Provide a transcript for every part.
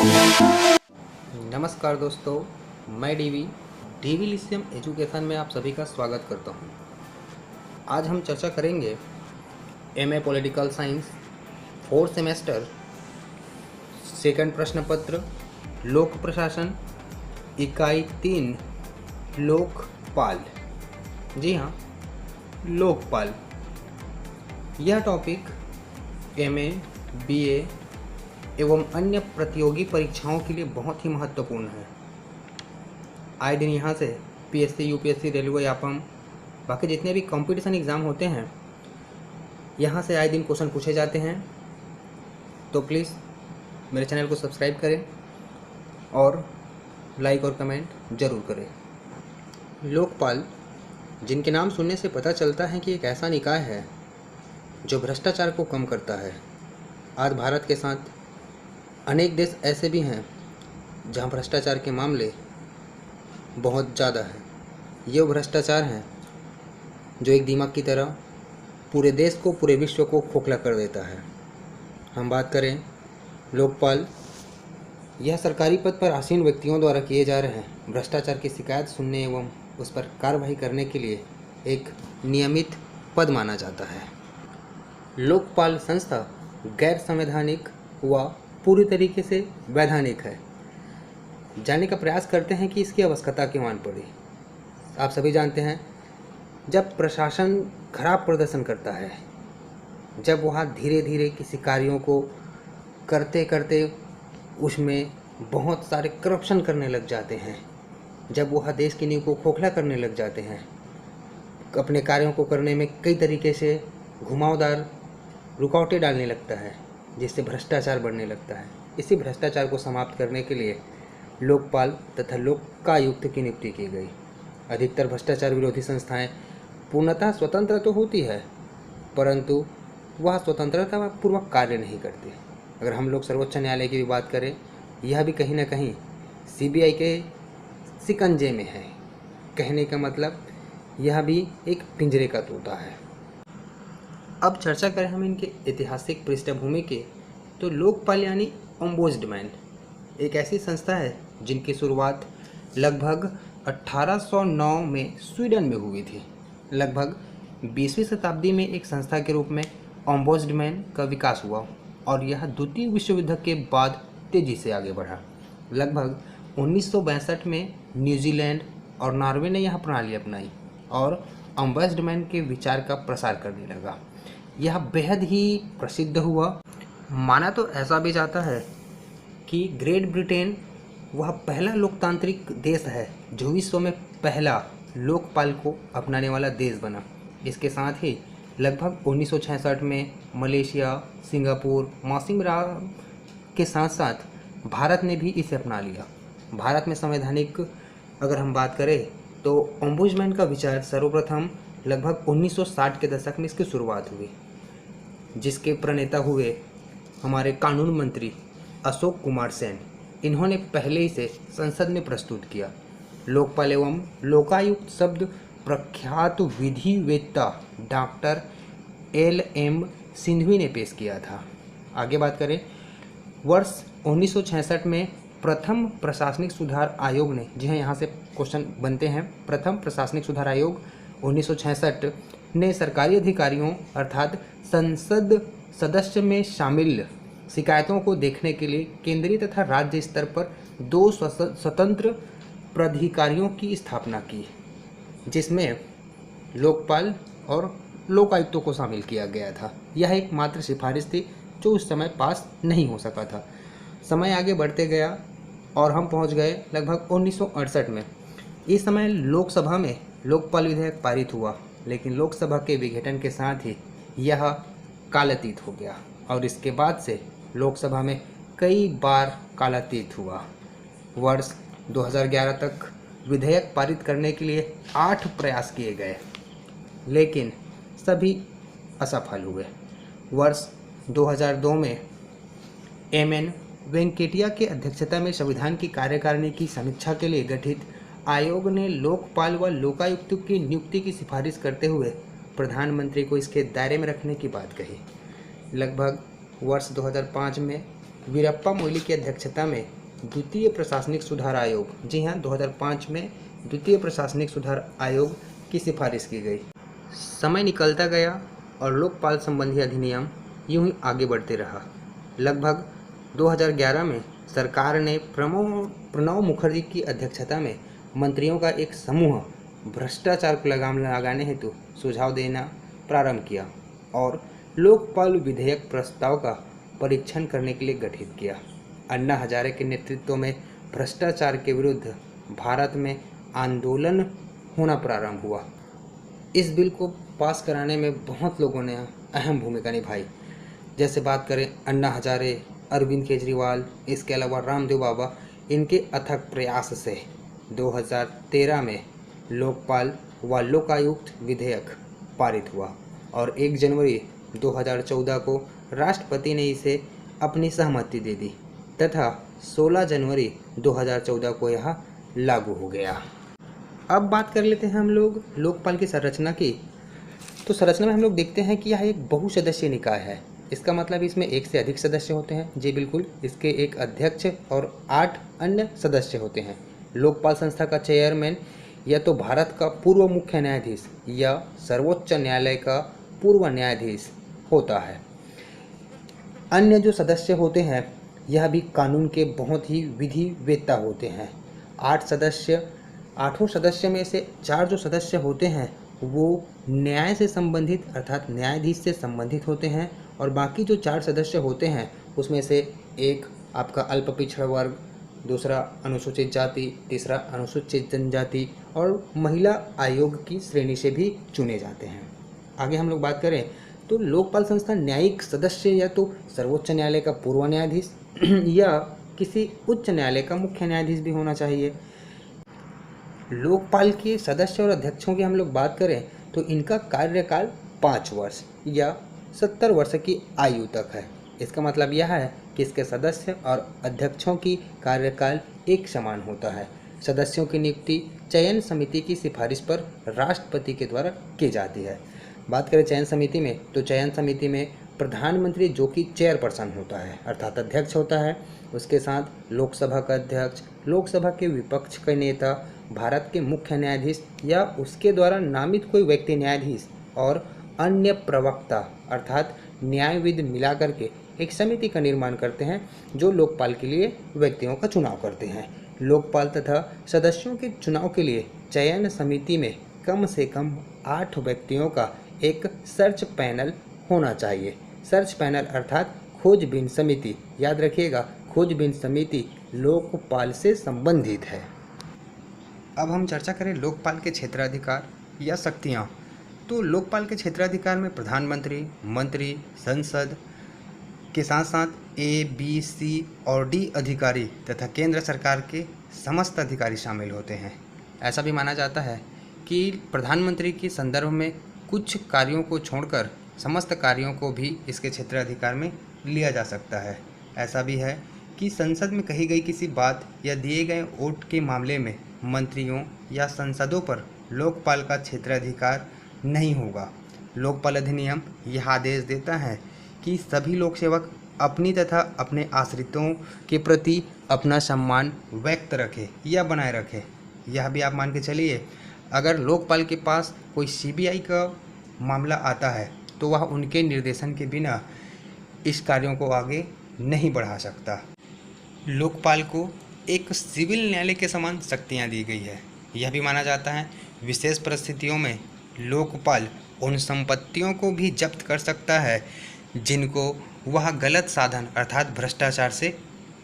नमस्कार दोस्तों, मैं डीवी लिसियम एजुकेशन में आप सभी का स्वागत करता हूं। आज हम चर्चा करेंगे MA political science 4th semester second प्रश्न पत्र लोक प्रशासन इकाई 3 लोकपाल। जी हाँ, लोकपाल। यह टॉपिक एमए, बीए एवं अन्य प्रतियोगी परीक्षाओं के लिए बहुत ही महत्वपूर्ण है। आए दिन यहाँ से पीएससी, यूपीएससी, रेलवे, यापम, बाकी जितने भी कंपटीशन एग्ज़ाम होते हैं, यहाँ से आए दिन क्वेश्चन पूछे जाते हैं। तो प्लीज़ मेरे चैनल को सब्सक्राइब करें और लाइक और कमेंट ज़रूर करें। लोकपाल, जिनके नाम सुनने से पता चलता है कि एक ऐसा निकाय है जो भ्रष्टाचार को कम करता है। आज भारत के साथ अनेक देश ऐसे भी हैं जहां भ्रष्टाचार के मामले बहुत ज़्यादा हैं। ये वो भ्रष्टाचार हैं जो एक दीमक की तरह पूरे देश को, पूरे विश्व को खोखला कर देता है। हम बात करें लोकपाल, यह सरकारी पद पर आसीन व्यक्तियों द्वारा किए जा रहे भ्रष्टाचार की शिकायत सुनने एवं उस पर कार्रवाई करने के लिए एक नियमित पद माना जाता है। लोकपाल संस्था गैर संवैधानिक व पूरी तरीके से वैधानिक है। जानने का प्रयास करते हैं कि इसकी आवश्यकता क्यों आन पड़ी। आप सभी जानते हैं, जब प्रशासन खराब प्रदर्शन करता है, जब वह धीरे धीरे किसी कार्यों को करते करते उसमें बहुत सारे करप्शन करने लग जाते हैं, जब वह देश की नींव को खोखला करने लग जाते हैं, अपने कार्यों को करने में कई तरीके से घुमावदार रुकावटें डालने लगता है, जिससे भ्रष्टाचार बढ़ने लगता है। इसी भ्रष्टाचार को समाप्त करने के लिए लोकपाल तथा लोकायुक्त की नियुक्ति की गई। अधिकतर भ्रष्टाचार विरोधी संस्थाएं पूर्णतः स्वतंत्र तो होती है, परंतु वह स्वतंत्रता पूर्वक कार्य नहीं करती। अगर हम लोग सर्वोच्च न्यायालय की भी बात करें, यह भी कहीं ना कहीं सीबीआई के शिकंजे में है। कहने का मतलब यह भी एक पिंजरे का तोता है। अब चर्चा करें हम इनके ऐतिहासिक पृष्ठभूमि के, तो लोकपाल यानी ओम्बुड्समैन एक ऐसी संस्था है जिनकी शुरुआत लगभग 1809 में स्वीडन में हुई थी। लगभग 20वीं शताब्दी में एक संस्था के रूप में ओम्बुड्समैन का विकास हुआ और यह द्वितीय विश्व युद्ध के बाद तेजी से आगे बढ़ा। लगभग 1962 में न्यूजीलैंड और नॉर्वे ने यह प्रणाली अपनाई और ओम्बुड्समैन के विचार का प्रसार करने लगा। यह बेहद ही प्रसिद्ध हुआ। माना तो ऐसा भी जाता है कि ग्रेट ब्रिटेन वह पहला लोकतांत्रिक देश है जो विश्व में पहला लोकपाल को अपनाने वाला देश बना। इसके साथ ही लगभग 1966 में मलेशिया, सिंगापुर, मौसिनराम के साथ साथ भारत ने भी इसे अपना लिया। भारत में संवैधानिक अगर हम बात करें तो ओम्बुड्समैन का विचार सर्वप्रथम लगभग 1960 के दशक में इसकी शुरुआत हुई, जिसके प्रणेता हुए हमारे कानून मंत्री अशोक कुमार सेन। इन्होंने पहले ही से संसद में प्रस्तुत किया। लोकपाल एवं लोकायुक्त शब्द प्रख्यात विधिवेत्ता डॉक्टर LM सिंघवी ने पेश किया था। आगे बात करें, वर्ष 1966 में प्रथम प्रशासनिक सुधार आयोग ने, जी हाँ, यहाँ से क्वेश्चन बनते हैं। प्रथम प्रशासनिक सुधार आयोग 1966 ने सरकारी अधिकारियों अर्थात संसद सदस्य में शामिल शिकायतों को देखने के लिए केंद्रीय तथा राज्य स्तर पर 2 स्वतंत्र प्राधिकारियों की स्थापना की, जिसमें लोकपाल और लोकायुक्तों को शामिल किया गया था। यह एकमात्र सिफारिश थी जो उस समय पास नहीं हो सका था। समय आगे बढ़ते गया और हम पहुंच गए लगभग 1968 में। इस समय लोकसभा में लोकपाल विधेयक पारित हुआ, लेकिन लोकसभा के विघटन के साथ ही यह कालातीत हो गया और इसके बाद से लोकसभा में कई बार कालातीत हुआ। वर्ष 2011 तक विधेयक पारित करने के लिए 8 प्रयास किए गए, लेकिन सभी असफल हुए। वर्ष 2002 में MN वेंकटेया की अध्यक्षता में संविधान की कार्यकारिणी की समीक्षा के लिए गठित आयोग ने लोकपाल व लोकायुक्त की नियुक्ति की सिफारिश करते हुए प्रधानमंत्री को इसके दायरे में रखने की बात कही। लगभग वर्ष 2005 में वीरप्पा मोइली की अध्यक्षता में द्वितीय प्रशासनिक सुधार आयोग, जी हाँ, 2005 में द्वितीय प्रशासनिक सुधार आयोग की सिफारिश की गई। समय निकलता गया और लोकपाल संबंधी अधिनियम यूं ही आगे बढ़ते रहा। लगभग 2011 में सरकार ने प्रणब मुखर्जी की अध्यक्षता में मंत्रियों का एक समूह भ्रष्टाचार को लगाम लगाने हेतु सुझाव देना प्रारंभ किया और लोकपाल विधेयक प्रस्ताव का परीक्षण करने के लिए गठित किया। अन्ना हजारे के नेतृत्व में भ्रष्टाचार के विरुद्ध भारत में आंदोलन होना प्रारंभ हुआ। इस बिल को पास कराने में बहुत लोगों ने अहम भूमिका निभाई। जैसे बात करें अन्ना हजारे, अरविंद केजरीवाल, इसके अलावा रामदेव बाबा, इनके अथक प्रयास से 2013 में लोकपाल व लोकायुक्त विधेयक पारित हुआ और 1 जनवरी 2014 को राष्ट्रपति ने इसे अपनी सहमति दे दी तथा 16 जनवरी 2014 को यह लागू हो गया। अब बात कर लेते हैं हम लोग लोकपाल की संरचना की। तो संरचना में हम लोग देखते हैं कि यह एक बहुसदस्यीय निकाय है। इसका मतलब इसमें 1 से अधिक सदस्य होते हैं। जी बिल्कुल, इसके एक अध्यक्ष और 8 अन्य सदस्य होते हैं। लोकपाल संस्था का चेयरमैन या तो भारत का पूर्व मुख्य न्यायाधीश या सर्वोच्च न्यायालय का पूर्व न्यायाधीश होता है। अन्य जो सदस्य होते हैं यह भी कानून के बहुत ही विधि वेत्ता होते हैं। 8 सदस्य में से 4 जो सदस्य होते हैं वो न्याय से संबंधित अर्थात न्यायाधीश से संबंधित होते हैं और बाकी जो 4 सदस्य होते हैं उसमें से एक आपका अल्प पिछड़ा वर्ग, दूसरा अनुसूचित जाति, तीसरा अनुसूचित जनजाति और महिला आयोग की श्रेणी से भी चुने जाते हैं। आगे हम लोग बात करें तो लोकपाल संस्था न्यायिक सदस्य या तो सर्वोच्च न्यायालय का पूर्व न्यायाधीश या किसी उच्च न्यायालय का मुख्य न्यायाधीश भी होना चाहिए। लोकपाल के सदस्य और अध्यक्षों की हम लोग बात करें तो इनका कार्यकाल 5 वर्ष या 70 वर्ष की आयु तक है। इसका मतलब यह है कि इसके सदस्य और अध्यक्षों की कार्यकाल एक समान होता है। सदस्यों की नियुक्ति चयन समिति की सिफारिश पर राष्ट्रपति के द्वारा की जाती है। बात करें चयन समिति में तो चयन समिति में प्रधानमंत्री जो कि चेयरपर्सन होता है अर्थात अध्यक्ष होता है, उसके साथ लोकसभा का अध्यक्ष, लोकसभा के विपक्ष के नेता, भारत के मुख्य न्यायाधीश या उसके द्वारा नामित कोई व्यक्ति न्यायाधीश और अन्य प्रवक्ता अर्थात न्यायविद मिलाकर के एक समिति का निर्माण करते हैं जो लोकपाल के लिए व्यक्तियों का चुनाव करते हैं। लोकपाल तथा सदस्यों के चुनाव के लिए चयन समिति में कम से कम 8 व्यक्तियों का एक सर्च पैनल होना चाहिए। सर्च पैनल अर्थात खोजबीन समिति, याद रखिएगा खोजबीन समिति लोकपाल से संबंधित है। अब हम चर्चा करें लोकपाल के क्षेत्राधिकार या शक्तियाँ। तो लोकपाल के क्षेत्राधिकार में प्रधानमंत्री, मंत्री, संसद के साथ साथ A, B, C और D अधिकारी तथा केंद्र सरकार के समस्त अधिकारी शामिल होते हैं। ऐसा भी माना जाता है कि प्रधानमंत्री के संदर्भ में कुछ कार्यों को छोड़कर समस्त कार्यों को भी इसके क्षेत्राधिकार में लिया जा सकता है। ऐसा भी है कि संसद में कही गई किसी बात या दिए गए वोट के मामले में मंत्रियों या सांसदों पर लोकपाल का क्षेत्राधिकार नहीं होगा। लोकपाल अधिनियम यह आदेश देता है कि सभी लोक सेवक अपनी तथा अपने आश्रितों के प्रति अपना सम्मान व्यक्त रखें या बनाए रखें। यह भी आप मान के चलिए अगर लोकपाल के पास कोई CBI का मामला आता है तो वह उनके निर्देशन के बिना इस कार्यों को आगे नहीं बढ़ा सकता। लोकपाल को एक सिविल न्यायालय के समान शक्तियाँ दी गई है। यह भी माना जाता है विशेष परिस्थितियों में लोकपाल उन संपत्तियों को भी जब्त कर सकता है जिनको वह गलत साधन अर्थात भ्रष्टाचार से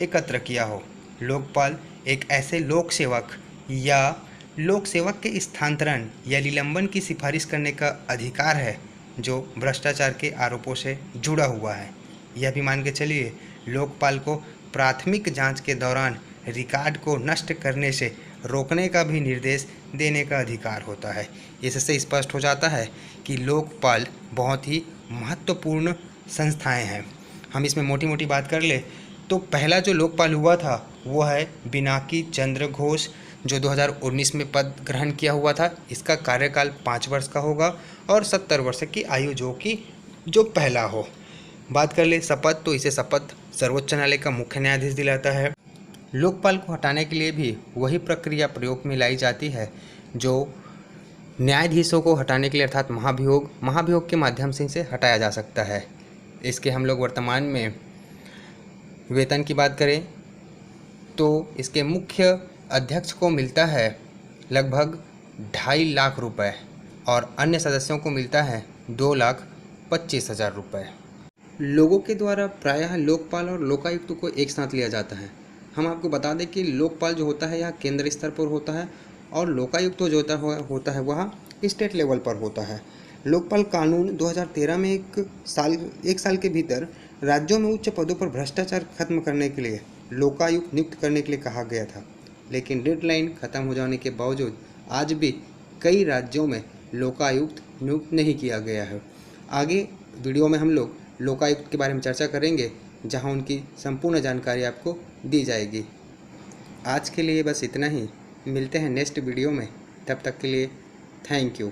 एकत्र किया हो। लोकपाल एक ऐसे लोक सेवक या लोक सेवक के स्थानांतरण या निलंबन की सिफारिश करने का अधिकार है जो भ्रष्टाचार के आरोपों से जुड़ा हुआ है। यह भी मान के चलिए लोकपाल को प्राथमिक जांच के दौरान रिकॉर्ड को नष्ट करने से रोकने का भी निर्देश देने का अधिकार होता है। इससे स्पष्ट हो जाता है कि लोकपाल बहुत ही महत्वपूर्ण संस्थाएं हैं। हम इसमें मोटी मोटी बात कर ले तो पहला जो लोकपाल हुआ था वो है बिनाकी चंद्र घोष जो 2019 में पद ग्रहण किया हुआ था। इसका कार्यकाल 5 वर्ष का होगा और 70 वर्ष की आयु जो पहला हो। बात कर ले शपथ, तो इसे शपथ सर्वोच्च न्यायालय का मुख्य न्यायाधीश दिलाता है। लोकपाल को हटाने के लिए भी वही प्रक्रिया प्रयोग में लाई जाती है जो न्यायाधीशों को हटाने के लिए, अर्थात महाभियोग के माध्यम से इसे हटाया जा सकता है। इसके हम लोग वर्तमान में वेतन की बात करें तो इसके मुख्य अध्यक्ष को मिलता है लगभग 2.5 लाख रुपए और अन्य सदस्यों को मिलता है 2,25,000 रुपये। लोगों के द्वारा प्रायः लोकपाल और लोकायुक्त को एक साथ लिया जाता है। हम आपको बता दें कि लोकपाल जो होता है यह केंद्र स्तर पर होता है और लोकायुक्त जो होता है वह स्टेट लेवल पर होता है। लोकपाल कानून 2013 में एक साल के भीतर राज्यों में उच्च पदों पर भ्रष्टाचार खत्म करने के लिए लोकायुक्त नियुक्त करने के लिए कहा गया था, लेकिन डेडलाइन खत्म हो जाने के बावजूद आज भी कई राज्यों में लोकायुक्त नियुक्त नहीं किया गया है। आगे वीडियो में हम लोग लोकायुक्त के बारे में चर्चा करेंगे, जहां उनकी संपूर्ण जानकारी आपको दी जाएगी। आज के लिए बस इतना ही, मिलते हैं नेक्स्ट वीडियो में, तब तक के लिए थैंक यू।